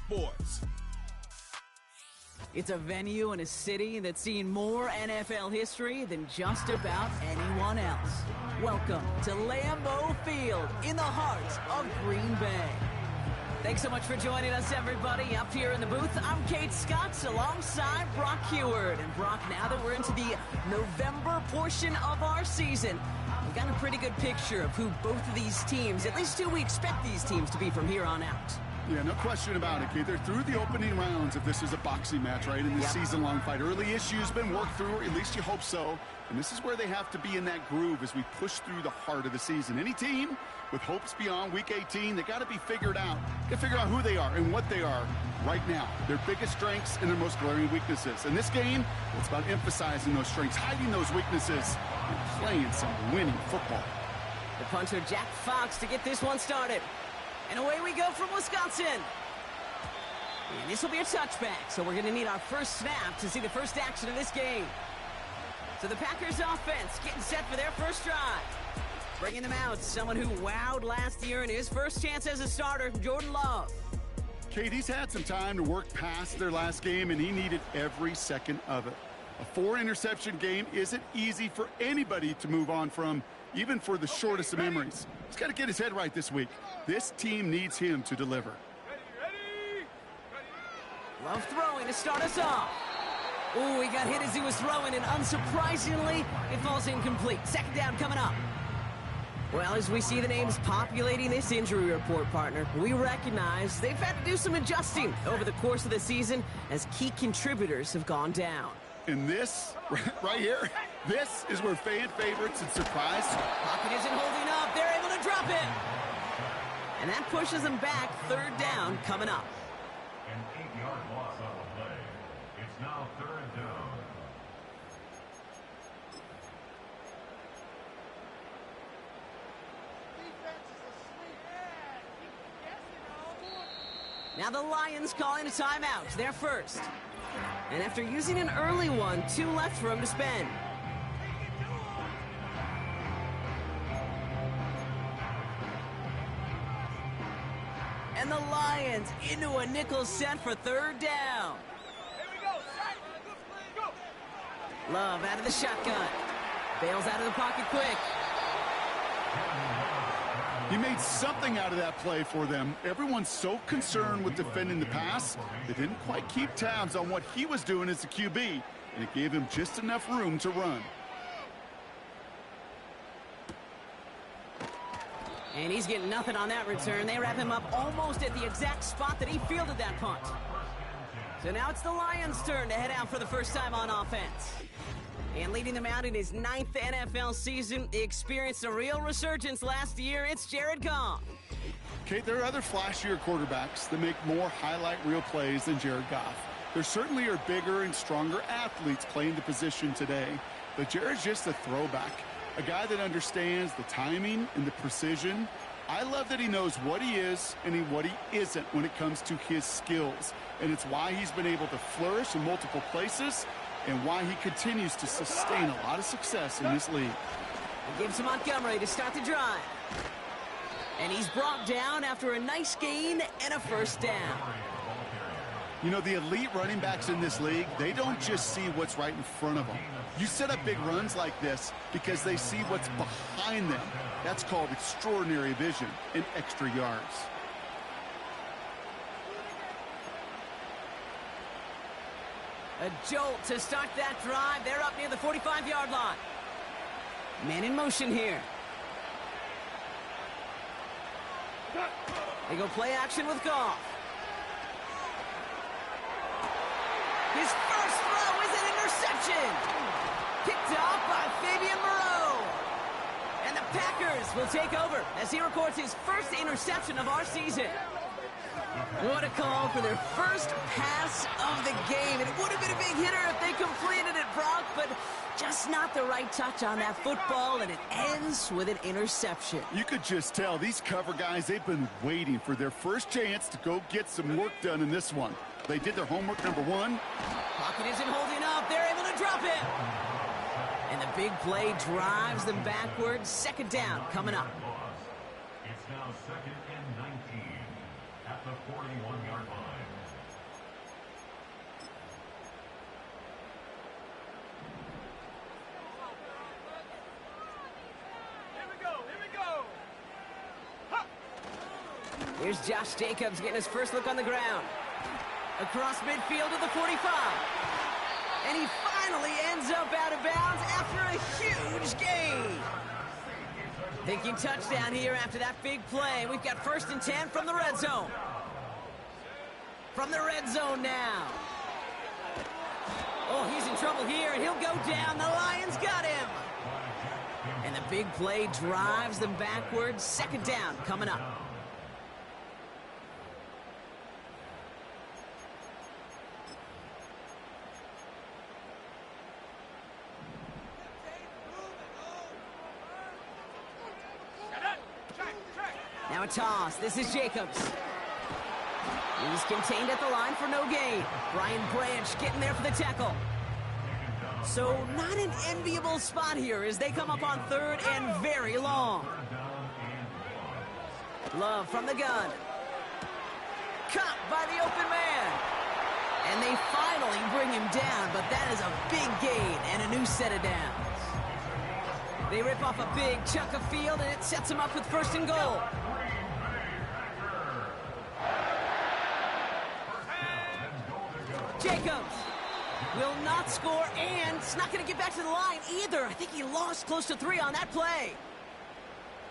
sports. It's a venue in a city that's seen more NFL history than just about anyone else. Welcome to Lambeau Field in the heart of Green Bay. Thanks so much for joining us, everybody. Up here in the booth, I'm Kate Scott alongside Brock Heward. And Brock, now that we're into the November portion of our season, we've got a pretty good picture of who both of these teams, at least who we expect these teams to be from here on out. Yeah, no question about it, Kate. They're through the opening rounds if this is a boxing match, right? In this season-long fight. Early issues been worked through, at least you hope so. And this is where they have to be in that groove as we push through the heart of the season. Any team with hopes beyond Week 18, they got to be figured out. Got to figure out who they are and what they are right now. Their biggest strengths and their most glaring weaknesses. In this game, it's about emphasizing those strengths, hiding those weaknesses, and playing some winning football. The punter, Jack Fox, to get this one started. And away we go from Wisconsin. And this will be a touchback, so we're going to need our first snap to see the first action of this game. So the Packers offense getting set for their first drive. Bringing them out, someone who wowed last year in his first chance as a starter, Jordan Love. Kate, he's had some time to work past their last game, and he needed every second of it. A 4-interception game isn't easy for anybody to move on from, even for the shortest of memories. He's got to get his head right this week. This team needs him to deliver. Love throwing to start us off. Ooh, he got hit as he was throwing, and unsurprisingly, it falls incomplete. Second down coming up. Well, as we see the names populating this injury report, partner, we recognize they've had to do some adjusting over the course of the season as key contributors have gone down. And this, right here, this is where fan favorites and surprise. Pocket isn't holding up. They're able to drop it. And that pushes them back. Third down coming up. An 8-yard loss on the play. It's now third down. Now the Lions calling a timeout. They're first. And after using an early one, 2 left for him to spend. And the Lions into a nickel set for third down. Love out of the shotgun. Bails out of the pocket quick. He made something out of that play for them. Everyone's so concerned with defending the pass, they didn't quite keep tabs on what he was doing as a QB, and it gave him just enough room to run. And he's getting nothing on that return. They wrap him up almost at the exact spot that he fielded that punt. So now it's the Lions' turn to head out for the first time on offense. And leading them out in his 9th NFL season, he experienced a real resurgence last year. It's Jared Goff. Kate, there are other flashier quarterbacks that make more highlight reel plays than Jared Goff. There certainly are bigger and stronger athletes playing the position today, but Jared's just a throwback, a guy that understands the timing and the precision. I love that he knows what he is and what he isn't when it comes to his skills, and it's why he's been able to flourish in multiple places and why he continues to sustain a lot of success in this league. He gives to Montgomery to start the drive. And he's brought down after a nice gain and a first down. You know, the elite running backs in this league, they don't just see what's right in front of them. You set up big runs like this because they see what's behind them. That's called extraordinary vision and extra yards. A jolt to start that drive. They're up near the 45-yard line. Man in motion here. They go play action with Goff. His first throw is an interception. Picked off by Fabian Moreau. And the Packers will take over as he records his first interception of our season. What a call for their first pass of the game. It would have been a big hitter if they completed it, Brock, but just not the right touch on that football, and it ends with an interception. You could just tell these cover guys, they've been waiting for their first chance to go get some work done in this one. They did their homework, number one. Pocket isn't holding up. They're able to drop it. And the big play drives them backwards. Second down coming up. It's now 2nd and 19 at the 41-yard line. Here's Josh Jacobs getting his first look on the ground. Across midfield to the 45. And he finally ends up out of bounds after a huge gain. Thinking touchdown here after that big play. We've got 1st and 10 from the red zone. From the red zone now. Oh, he's in trouble here, and he'll go down. The Lions got him. And the big play drives them backwards. 2nd down coming up. Now a toss. This is Jacobs. He's contained at the line for no gain. Brian Branch getting there for the tackle. So not an enviable spot here as they come up on 3rd and very long. Love from the gun. Caught by the open man. And they finally bring him down, but that is a big gain and a new set of downs. They rip off a big chunk of field, and it sets them up with 1st and goal. Jacobs will not score, and it's not going to get back to the line either. I think he lost close to 3 on that play.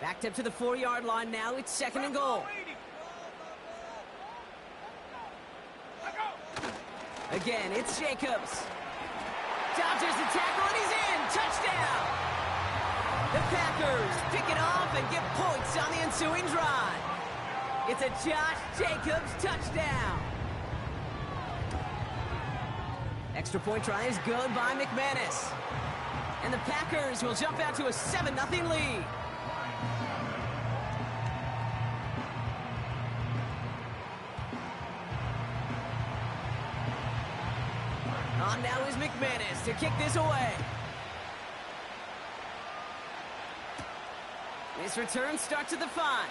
Backed up to the 4-yard line now. It's 2nd and goal. Again, it's Jacobs. Dodgers the tackle, and he's in. Touchdown. The Packers pick it off and get points on the ensuing drive. It's a Josh Jacobs touchdown. Extra point try is good by McManus. And the Packers will jump out to a 7-0 lead. On now is McManus to kick this away. This return starts at the 5.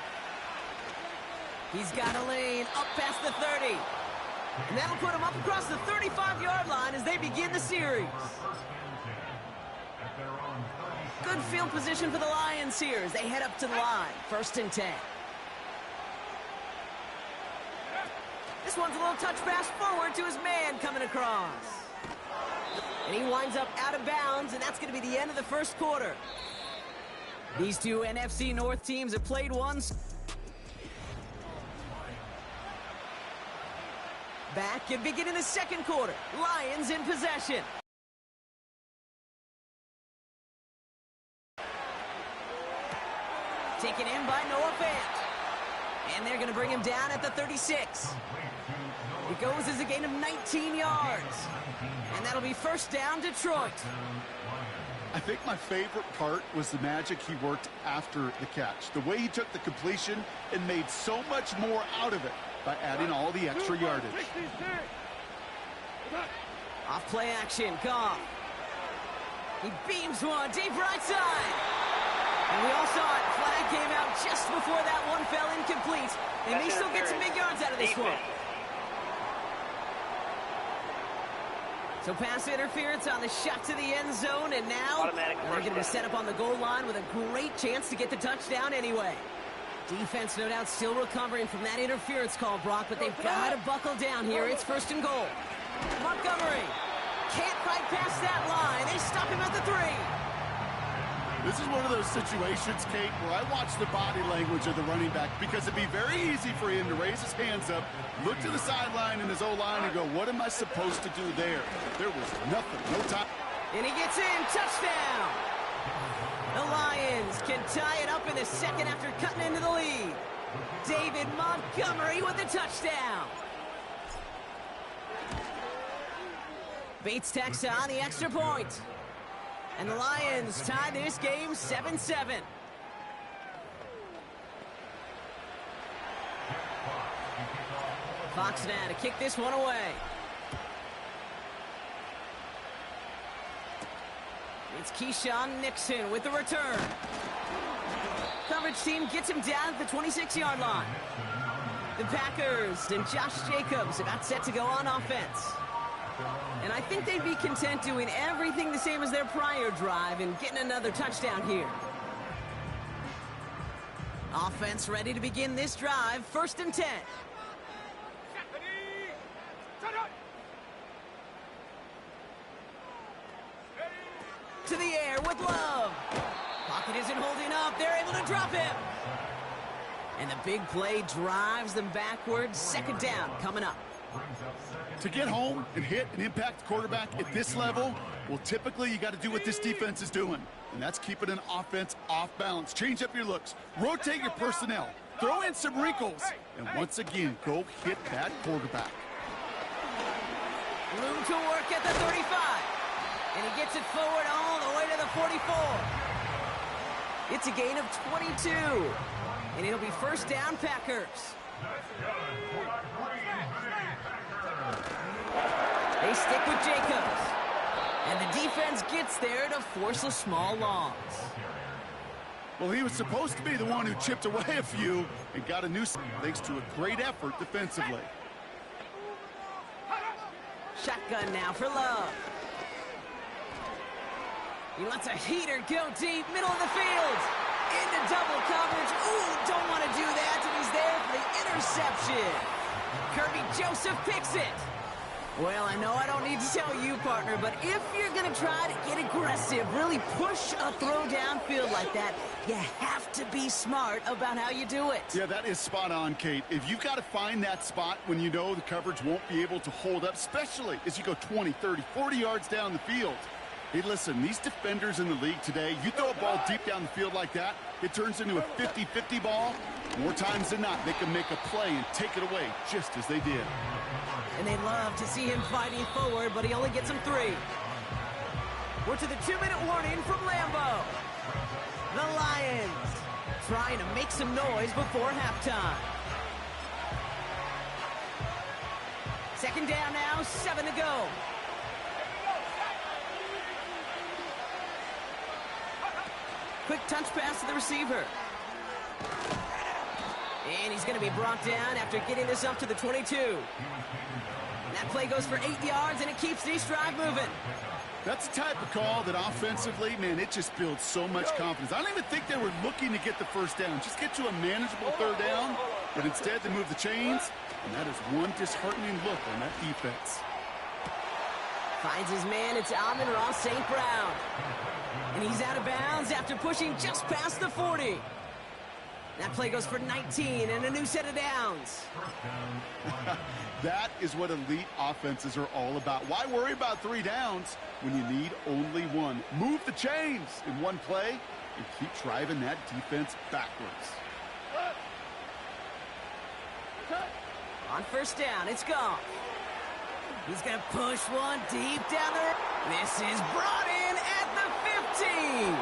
He's got a lane up past the 30. And that'll put him up across the 35-yard line as they begin the series. Good field position for the Lions here as they head up to the line. 1st and 10. This one's a little touch pass forward to his man coming across. And he winds up out of bounds, and that's going to be the end of the 1st quarter. These two NFC North teams have played once. Back and begin in the 2nd quarter. Lions in possession. Taken in by Noah Fant. And they're going to bring him down at the 36. It goes as a gain of 19 yards. And that'll be 1st down, Detroit. I think my favorite part was the magic he worked after the catch. The way he took the completion and made so much more out of it by adding all the extra yardage. Off play action, Goff. He beams one deep right side. And we all saw it. Flag came out just before that one fell incomplete. They may still get some big yards out of this one. So pass interference on the shot to the end zone, and now they're going to be set up on the goal line with a great chance to get the touchdown anyway. Defense, no doubt, still recovering from that interference call, Brock, but they've got to buckle down here. It's 1st and goal. Montgomery can't fight past that line. They stop him at the 3. This is one of those situations, Kate, where I watch the body language of the running back because it'd be very easy for him to raise his hands up, look to the sideline in his O-line and go, what am I supposed to do there? There was nothing, no time. And he gets in, touchdown! The Lions can tie it up in the 2nd after cutting into the lead. David Montgomery with the touchdown. Bates tacks on the extra point. And the Lions tie this game 7-7. Fox now to kick this one away. It's Keyshawn Nixon with the return. Coverage team gets him down at the 26-yard line. The Packers and Josh Jacobs about set to go on offense. And I think they'd be content doing everything the same as their prior drive and getting another touchdown here. Offense ready to begin this drive. 1st and 10. To the air with Love. Pocket isn't holding up. They're able to drop him. And the big play drives them backwards. 2nd down coming up. To get home and hit and impact the quarterback at this level, well, typically you got to do what this defense is doing, and that's keeping an offense off balance. Change up your looks. Rotate your personnel. Throw in some wrinkles. And once again, go hit that quarterback. Room to work at the 35. And he gets it forward all the way to the 44. It's a gain of 22. And it'll be 1st down, Packers. They stick with Jacobs. And the defense gets there to force a small loss. Well, he was supposed to be the one who chipped away a few and got a new thanks to a great effort defensively. Shotgun now for Love. He lets a heater go deep, middle of the field. Into double coverage. Ooh, don't want to do that, and he's there for the interception. Kirby Joseph picks it. Well, I know I don't need to tell you, partner, but if you're going to try to get aggressive, really push a throw downfield like that, you have to be smart about how you do it. Yeah, that is spot on, Kate. If you've got to find that spot when you know the coverage won't be able to hold up, especially as you go 20, 30, 40 yards down the field. Hey, listen, these defenders in the league today, you throw a ball deep down the field like that, it turns into a 50-50 ball. More times than not, they can make a play and take it away just as they did. And they love to see him fighting forward, but he only gets them 3. We're to the 2-minute warning from Lambeau. The Lions trying to make some noise before halftime. 2nd down now, 7 to go. Quick touch pass to the receiver. And he's going to be brought down after getting this up to the 22. That play goes for 8 yards, and it keeps this drive moving. That's the type of call that offensively, man, it just builds so much confidence. I don't even think they were looking to get the 1st down. Just get to a manageable 3rd down, but instead they move the chains, and that is one disheartening look on that defense. Finds his man, it's Amon-Ra St. Brown. And he's out of bounds after pushing just past the 40. That play goes for 19 and a new set of downs. That is what elite offenses are all about. Why worry about 3 downs when you need only 1? Move the chains in one play and keep driving that defense backwards. On 1st down, it's gone. He's going to push one deep down there. This is brought in at the 15.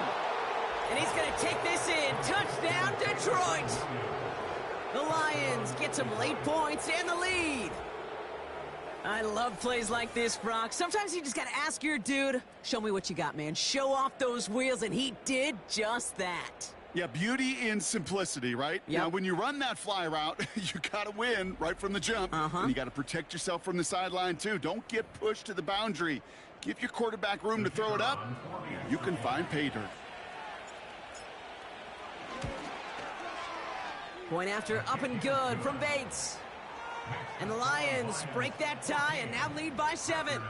And he's going to take this in. Touchdown, Detroit. The Lions get some late points and the lead. I love plays like this, Brock. Sometimes you just got to ask your dude, show me what you got, man. Show off those wheels, and he did just that. Yeah, beauty in simplicity, right? Yep. Now, when you run that fly route, you got to win right from the jump. And you got to protect yourself from the sideline, too. Don't get pushed to the boundary. Give your quarterback room to throw it up. You can find pay dirt. Point after up and good from Bates. And the Lions break that tie and now lead by 7.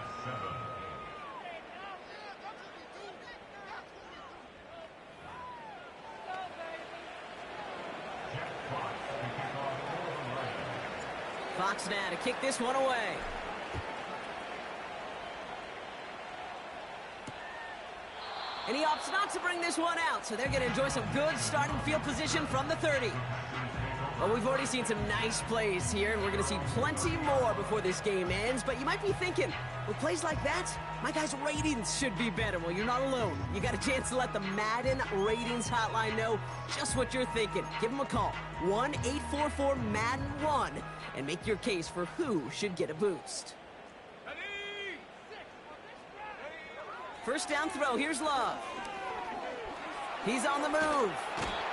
Fox now to kick this one away. And he opts not to bring this one out, so they're going to enjoy some good starting field position from the 30. Well, we've already seen some nice plays here, and we're going to see plenty more before this game ends. But you might be thinking, with plays like that, my guys' ratings should be better. Well, you're not alone. You got a chance to let the Madden Ratings Hotline know just what you're thinking. Give them a call, 1-844-MADDEN-1, and make your case for who should get a boost. 1st down throw, here's Love. He's on the move.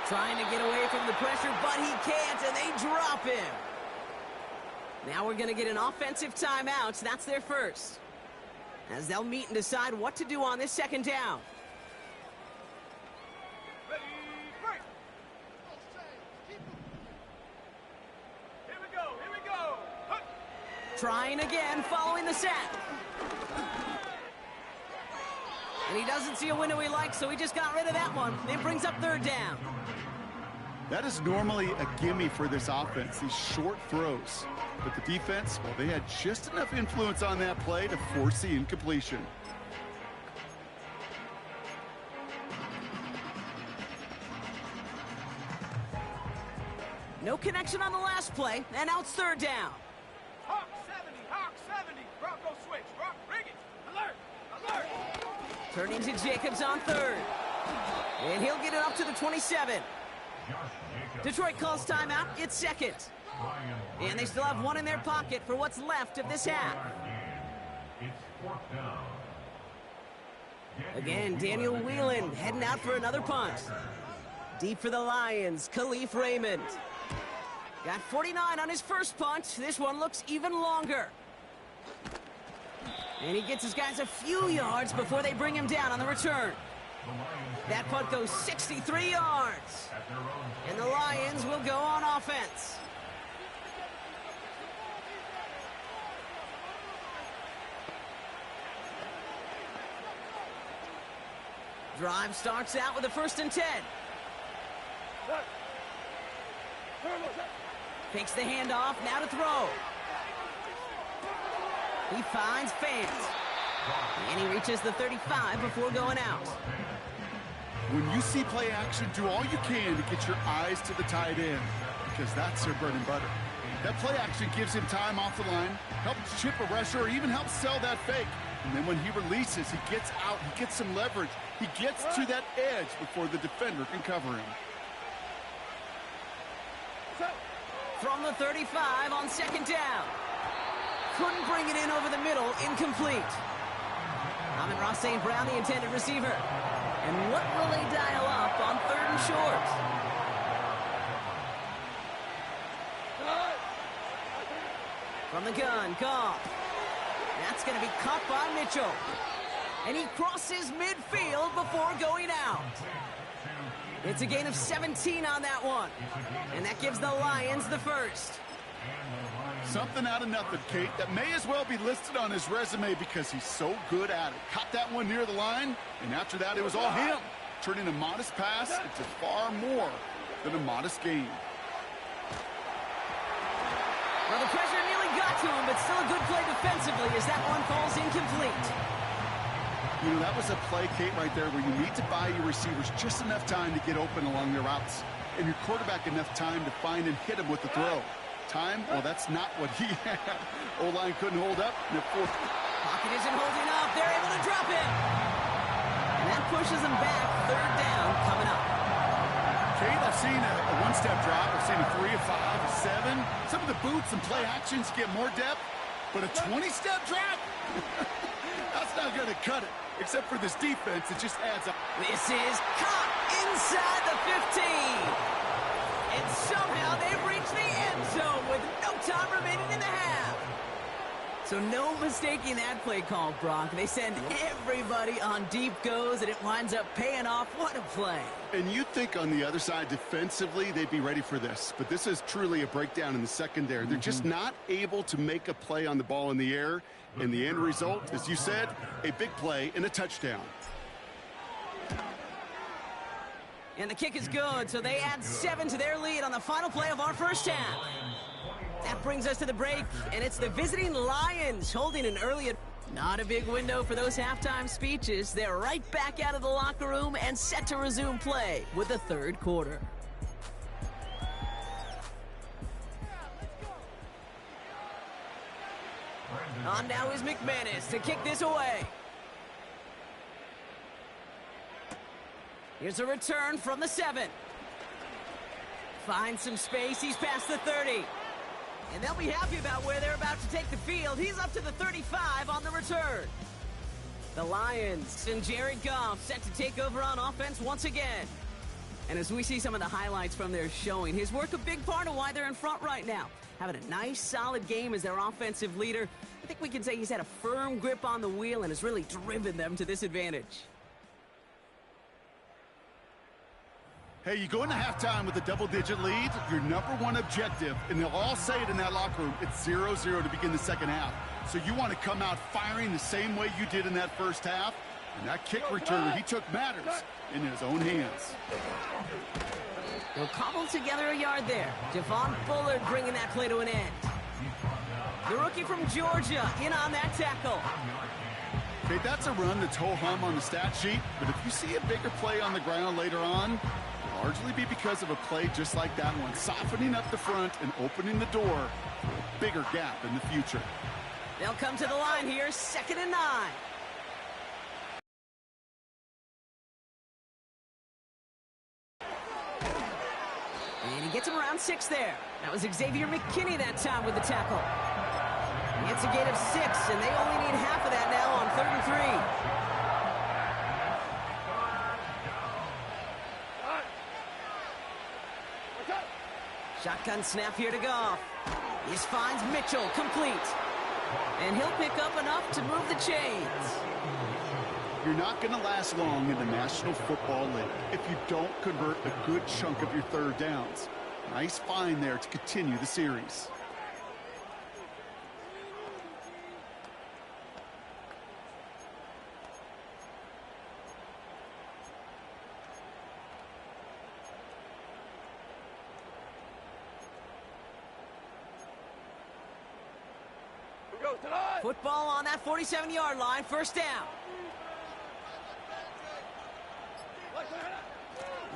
Trying to get away from the pressure, but he can't, and they drop him. Now we're going to get an offensive timeout. That's their first. As they'll meet and decide what to do on this 2nd down. Trying again following the sack. And he doesn't see a window he likes, so he just got rid of that one. It brings up third down. That is normally a gimme for this offense, these short throws. But the defense, well, they had just enough influence on that play to force the incompletion. No connection on the last play, and now it's third down. Hawk 70, Bronco switch, Rock, rig it, alert, alert. Turning to Jacobs on third. And he'll get it up to the 27. Detroit calls timeout, it's second. And they still have one in their pocket for what's left of this half. Again, Daniel Whelan heading out for another punt. Deep for the Lions, Khalif Raymond. Got 49 on his first punt. This one looks even longer. And he gets his guys a few yards before they bring him down on the return. That punt goes 63 yards. And the Lions will go on offense. Drive starts out with a 1st and 10. Takes the handoff, now to throw. He finds fans. And he reaches the 35 before going out. When you see play action, do all you can to get your eyes to the tight end, because that's their bread and butter. That play action gives him time off the line, helps chip a rusher, or even helps sell that fake. And then when he releases, he gets out, he gets some leverage. He gets to that edge before the defender can cover him. From the 35 on 2nd down. Couldn't bring it in over the middle, incomplete. Amon-Ra St. Brown, the intended receiver. And what will they dial up on 3rd and short? From the gun, Goff. That's going to be caught by Mitchell. And he crosses midfield before going out. It's a gain of 17 on that one. And that gives the Lions the first. Something out of nothing, Kate, that may as well be listed on his resume because he's so good at it. Caught that one near the line, and after that, it was all him. Turning a modest pass into far more than a modest gain. Well, the pressure nearly got to him, but still a good play defensively as that one falls incomplete. You know, that was a play, Kate, right there where you need to buy your receivers just enough time to get open along their routes, and your quarterback enough time to find and hit him with the throw. Time? Well, that's not what he had. O-line couldn't hold up. Pocket isn't holding up. They're able to drop it. And that pushes them back. 3rd down coming up. Kate, I've seen a one-step drop. I've seen a 3, a 5, a 7. Some of the boots and play actions get more depth, but a 20-step drop? That's not going to cut it. Except for this defense, it just adds up. This is caught inside the 15. And somehow they've reached the end zone with no time remaining in the half. So no mistaking that play call, Brock. They send everybody on deep goes, and it winds up paying off. What a play. And you'd think on the other side, defensively, they'd be ready for this. But this is truly a breakdown in the secondary. They're just not able to make a play on the ball in the air. And the end result, as you said, a big play and a touchdown. And the kick is good, so they add 7 to their lead on the final play of our first half. That brings us to the break, and it's the visiting Lions holding an early... Not a big window for those halftime speeches. They're right back out of the locker room and set to resume play with the 3rd quarter. On now is McManus to kick this away. Here's a return from the 7. Finds some space. He's past the 30. And they'll be happy about where they're about to take the field. He's up to the 35 on the return. The Lions and Jared Goff set to take over on offense once again. And as we see some of the highlights from their showing, his work a big part of why they're in front right now. Having a nice, solid game as their offensive leader. I think we can say he's had a firm grip on the wheel and has really driven them to this advantage. Hey, you go into halftime with a double-digit lead, your number one objective, and they'll all say it in that locker room, it's 0-0 to begin the second half. So you want to come out firing the same way you did in that first half, and that kick returner, he took matters in his own hands. They'll cobble together a yard there. Javon Bullard bringing that play to an end. The rookie from Georgia in on that tackle. Okay, that's a run that's ho-hum on the stat sheet, but if you see a bigger play on the ground later on, it'll largely be because of a play just like that one, softening up the front and opening the door for a bigger gap in the future. They'll come to the line here, 2nd and 9. And he gets him around 6 there. That was Xavier McKinney that time with the tackle. He gets a gain of 6, and they only need half of that now on 3rd and 3. Shotgun snap here to Goff. This finds Mitchell, complete. And he'll pick up enough to move the chains. You're not going to last long in the National Football League if you don't convert a good chunk of your third downs. Nice find there to continue the series. Football on that 47-yard line, 1st down.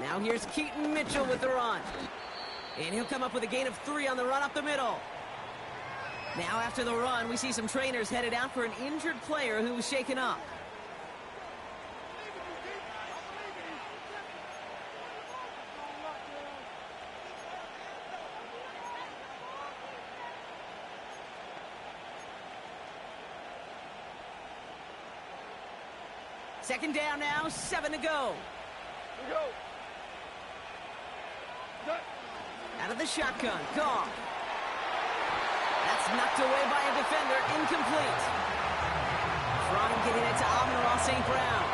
Now here's Keaton Mitchell with the run. And he'll come up with a gain of 3 on the run up the middle. Now after the run, we see some trainers headed out for an injured player who was shaken up. Second down now, 7 to go. Out of the shotgun, Goff. That's knocked away by a defender, incomplete. Trying getting it to Amon-Ra St. Brown.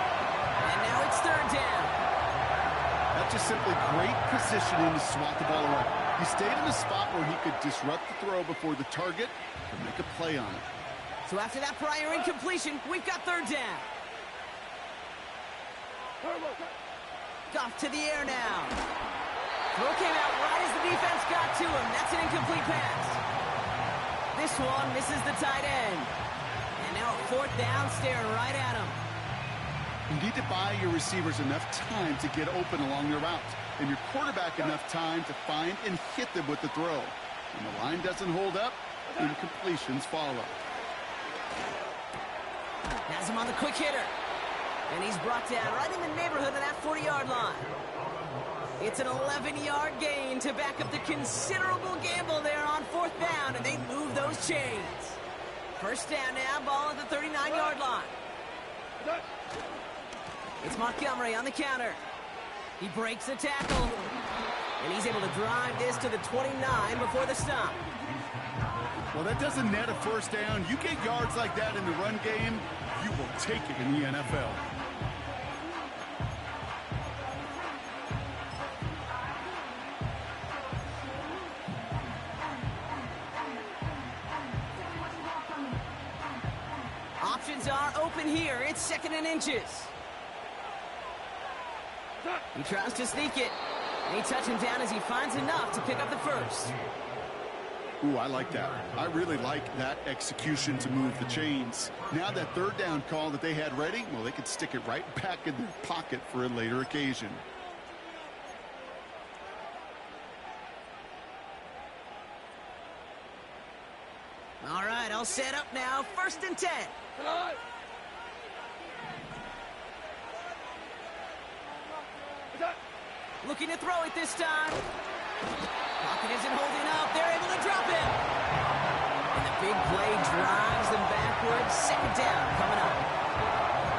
And now it's 3rd down. That's just simply great positioning to swat the ball away. He stayed in a spot where he could disrupt the throw before the target could make a play on it. So after that prior incompletion, we've got 3rd down. Goff to the air now. Throw came out right as the defense got to him. That's an incomplete pass. This one misses the tight end. And now a 4th down, staring right at him. You need to buy your receivers enough time to get open along their route, and your quarterback enough time to find and hit them with the throw. When the line doesn't hold up, incompletions follow. Has him on the quick hitter. And he's brought down right in the neighborhood of that 40-yard line. It's an 11-yard gain to back up the considerable gamble there on 4th down, and they move those chains. 1st down now, ball at the 39-yard line. It's Montgomery on the counter. He breaks the tackle, and he's able to drive this to the 29 before the stop. Well, that doesn't net a 1st down. You get yards like that in the run game, you will take it in the NFL. Options are open here. It's 2nd and inches. He tries to sneak it. And he touches him down as he finds enough to pick up the 1st. Ooh, I like that. I really like that execution to move the chains. Now that 3rd down call that they had ready, well, they could stick it right back in their pocket for a later occasion. All right, all set up now. 1st and 10. Looking to throw it this time. Pocket isn't holding up. They're able to drop it. And the big play drives them backwards. 2nd down coming up.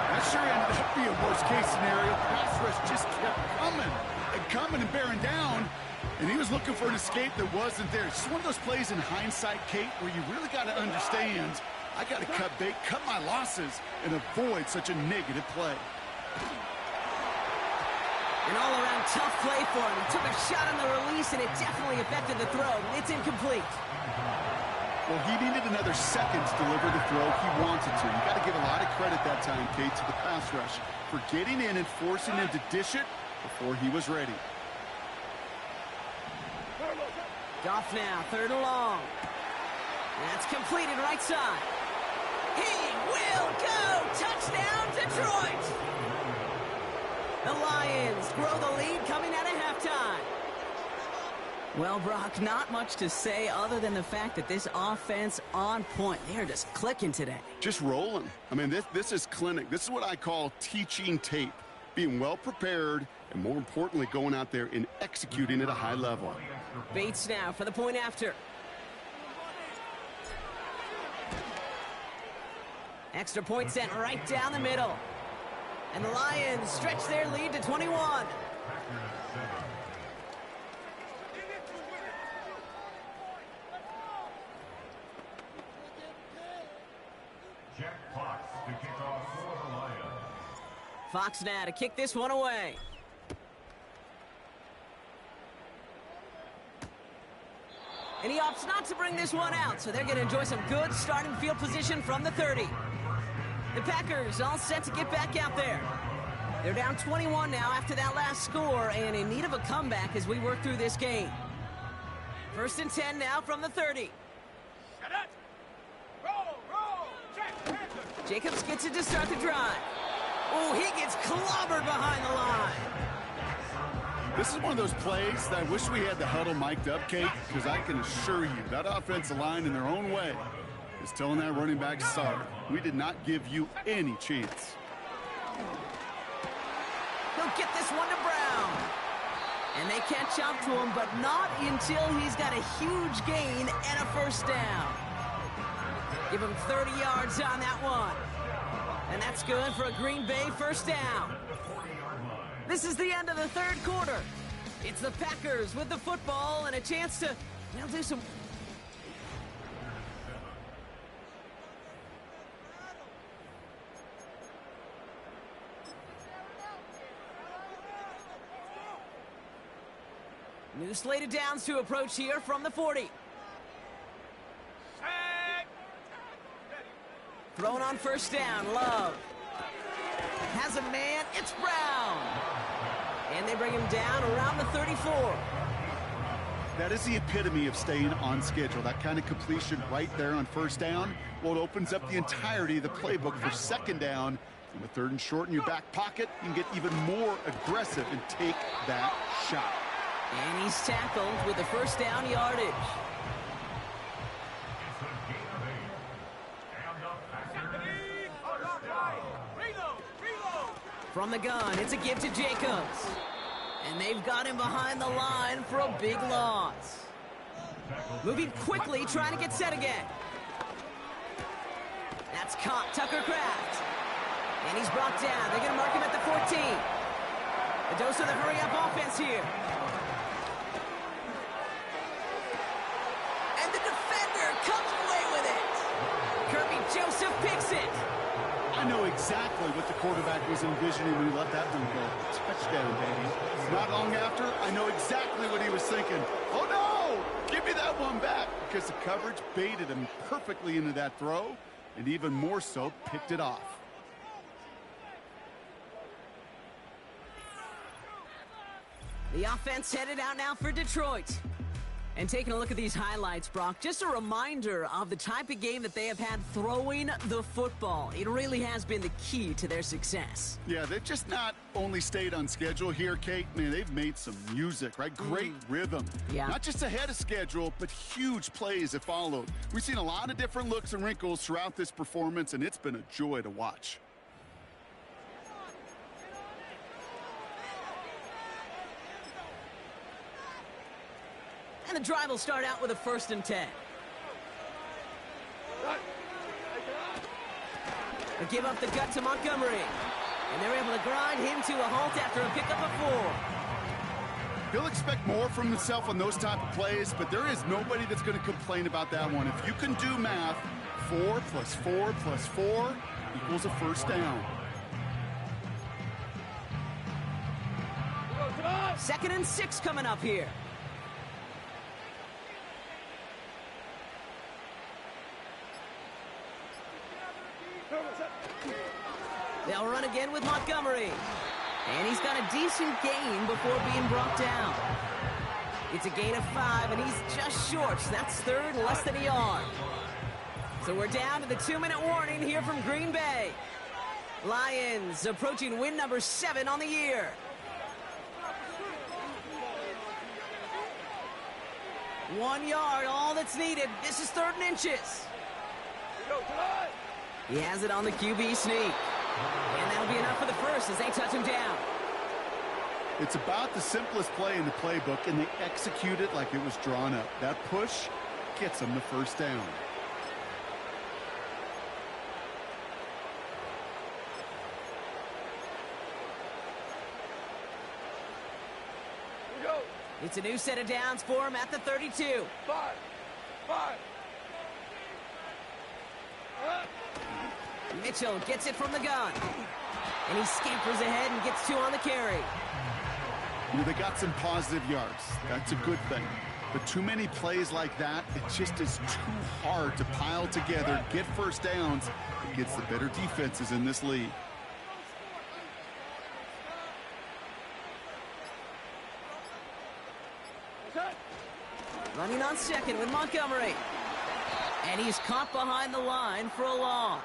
That sure ended up being a worst-case scenario. Pass rush just kept coming and bearing down. And he was looking for an escape that wasn't there. It's just one of those plays in hindsight, Kate, where you really got to understand, I got to cut bait, cut my losses, and avoid such a negative play. An all-around tough play for him. He took a shot on the release, and it definitely affected the throw. It's incomplete. Well, he needed another second to deliver the throw he wanted to. You got to give a lot of credit that time, Kate, to the pass rush for getting in and forcing him to dish it before he was ready. Goff now, 3rd and long. That's completed right side. He will go! Touchdown, Detroit! The Lions grow the lead coming out of halftime. Well, Brock, not much to say other than the fact that this offense on point. They're just clicking today. Just rolling. I mean, this is clinic. This is what I call teaching tape. Being well prepared and, more importantly, going out there and executing at a high level. Bates now for the point after. Extra point sent right down the middle. And the Lions stretch their lead to 21. Jack Fox to kick off for the Lions. Fox now to kick this one away. And he opts not to bring this one out, so they're going to enjoy some good starting field position from the 30. The Packers all set to get back out there. They're down 21 now after that last score and in need of a comeback as we work through this game. 1st and 10 now from the 30. Shut up! Roll! Jack Panther! Jacobs gets it to start the drive. Oh, he gets clobbered behind the line. This is one of those plays that I wish we had the huddle mic'd up, Kate, because I can assure you that offensive line in their own way is telling that running back, sorry, we did not give you any chance. He'll get this one to Brown. And they catch up to him, but not until he's got a huge gain and a 1st down. Give him 30 yards on that one. And that's good for a Green Bay 1st down. This is the end of the 3rd quarter. It's the Packers with the football and a chance to, well, do some... New slated downs to approach here from the 40. Sack! Thrown on 1st down, Love. Has a man, it's Brown. And they bring him down around the 34. That is the epitome of staying on schedule. That kind of completion right there on 1st down. Well, it opens up the entirety of the playbook for 2nd down. And with 3rd and short in your back pocket, you can get even more aggressive and take that shot. And he's tackled with the 1st down yardage. It's a gain of 8. And the Packers first down. Reload! From the gun, it's a give to Jacobs. And they've got him behind the line for a big loss. Moving quickly, trying to get set again. That's caught, Tucker Kraft. And he's brought down. They're going to mark him at the 14. A dose of the hurry-up offense here. And the defender comes away with it. Kirby Joseph picks it. I know exactly what the quarterback was envisioning when he let that one go. Touchdown, baby. Not long after, I know exactly what he was thinking. Oh, no! Give me that one back, because the coverage baited him perfectly into that throw, and even more so, picked it off. The offense headed out now for Detroit. And taking a look at these highlights, Brock, just a reminder of the type of game that they have had throwing the football. It really has been the key to their success. Yeah, they've just not only stayed on schedule here, Kate. Man, they've made some music, right? Great rhythm. Yeah. Not just ahead of schedule, but huge plays that followed. We've seen a lot of different looks and wrinkles throughout this performance, and it's been a joy to watch. And the drive will start out with a 1st and 10. They give up the gut to Montgomery. And they're able to grind him to a halt after a pickup of 4. He'll expect more from himself on those type of plays, but there is nobody that's going to complain about that one. If you can do math, 4 plus 4 plus 4 equals a 1st down. 2nd and 6 coming up here. They'll run again with Montgomery. And he's got a decent gain before being brought down. It's a gain of 5, and he's just short. So that's 3rd, less than a yard. So we're down to the 2-minute warning here from Green Bay. Lions approaching win number 7 on the year. One yard, all that's needed. This is 3rd and inches. He has it on the QB sneak. And that'll be enough for the first as they touch him down. It's about the simplest play in the playbook, and they execute it like it was drawn up. That push gets them the first down. It's a new set of downs for him at the 32. 5. Mitchell gets it from the gun. And he scampers ahead and gets 2 on the carry. You know, they got some positive yards. That's a good thing. But too many plays like that, it just is too hard to pile together, get first downs against the better defenses in this league. Running on 2nd with Montgomery. And he's caught behind the line for a loss.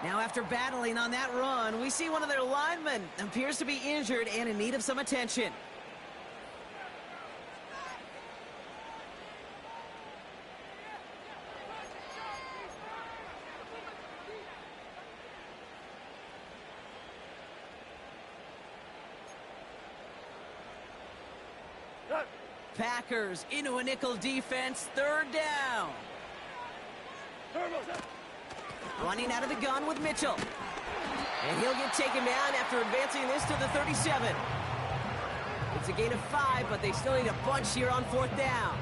Now, after battling on that run, we see one of their linemen appears to be injured and in need of some attention. Packers into a nickel defense, 3rd down. Running out of the gun with Mitchell. And he'll get taken down after advancing this to the 37. It's a gain of 5, but they still need a bunch here on 4th down.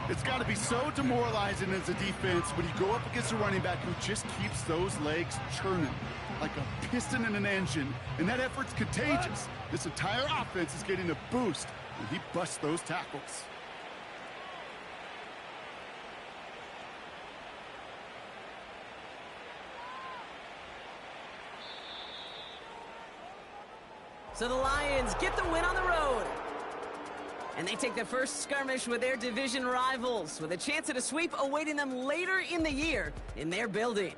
It's got to be so demoralizing as a defense when you go up against a running back who just keeps those legs churning like a piston in an engine, and that effort's contagious. This entire offense is getting a boost when he busts those tackles. So the Lions get the win on the road. And they take the first skirmish with their division rivals, with a chance at a sweep awaiting them later in the year in their building.